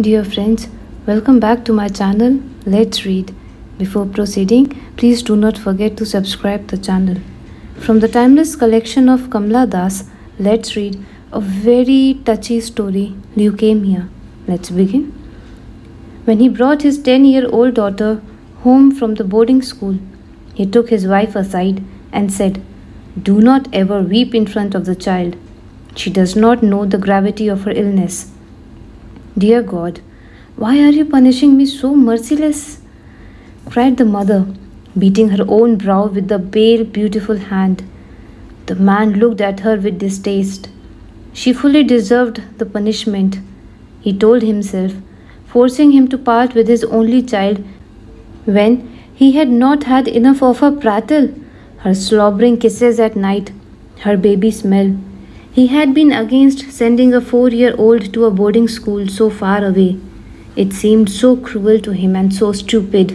Dear friends, welcome back to my channel. Let's read. Before proceeding, please do not forget to subscribe the channel. From the timeless collection of Kamla Das, let's read a very touchy story, Leukemia. Let's begin. When he brought his 10-year-old daughter home from the boarding school, he took his wife aside and said, "Do not ever weep in front of the child. She does not know the gravity of her illness." "Dear God, why are you punishing me so merciless?" cried the mother, beating her own brow with the pale, beautiful hand. The man looked at her with distaste. She fully deserved the punishment, he told himself, forcing him to part with his only child when he had not had enough of her prattle, her slobbering kisses at night, her baby smell. He had been against sending a 4-year-old to a boarding school so far away. It seemed so cruel to him and so stupid.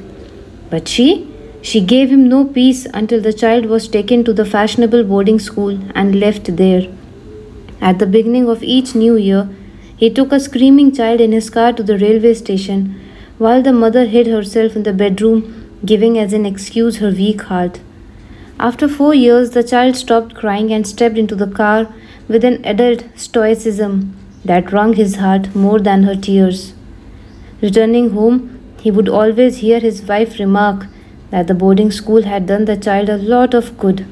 But she gave him no peace until the child was taken to the fashionable boarding school and left there. At the beginning of each new year, he took a screaming child in his car to the railway station, while the mother hid herself in the bedroom, giving as an excuse her weak heart. After 4 years, the child stopped crying and stepped into the car with an adult stoicism that wrung his heart more than her tears. Returning home, he would always hear his wife remark that the boarding school had done the child a lot of good,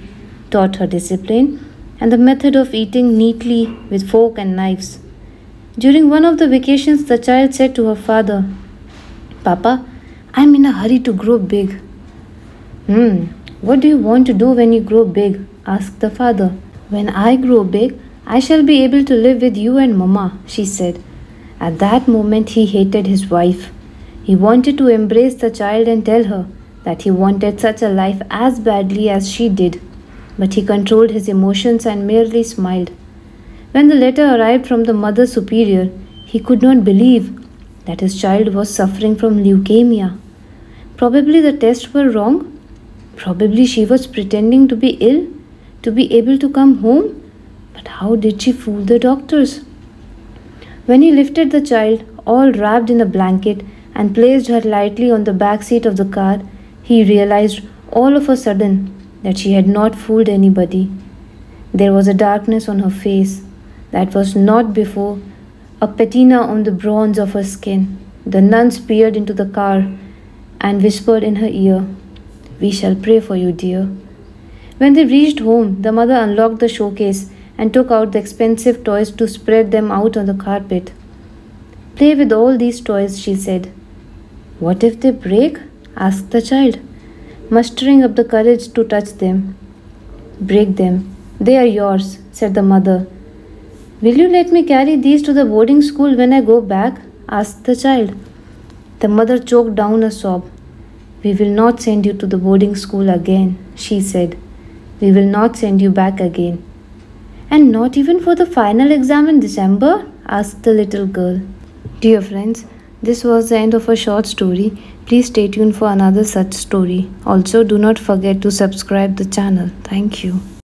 taught her discipline and the method of eating neatly with fork and knives. During one of the vacations, the child said to her father, "Papa, I'm in a hurry to grow big." What do you want to do when you grow big?" asked the father. "When I grow big, I shall be able to live with you and Mama," she said. At that moment, he hated his wife. He wanted to embrace the child and tell her that he wanted such a life as badly as she did, but he controlled his emotions and merely smiled. When the letter arrived from the Mother Superior, he could not believe that his child was suffering from leukemia. Probably the tests were wrong. Probably she was pretending to be ill, to be able to come home. But how did she fool the doctors? When he lifted the child, all wrapped in a blanket, and placed her lightly on the back seat of the car, he realized all of a sudden that she had not fooled anybody. There was a darkness on her face that was not before, a patina on the bronze of her skin. The nuns peered into the car and whispered in her ear, "We shall pray for you, dear." When they reached home, the mother unlocked the showcase and took out the expensive toys to spread them out on the carpet. "Play with all these toys," she said. "What if they break?" asked the child, mustering up the courage to touch them. "Break them. They are yours," said the mother. "Will you let me carry these to the boarding school when I go back?" asked the child. The mother choked down a sob. "We will not send you to the boarding school again," she said. "We will not send you back again." "And not even for the final exam in December?" asked the little girl. Dear friends, this was the end of a short story. Please stay tuned for another such story. Also, do not forget to subscribe the channel. Thank you.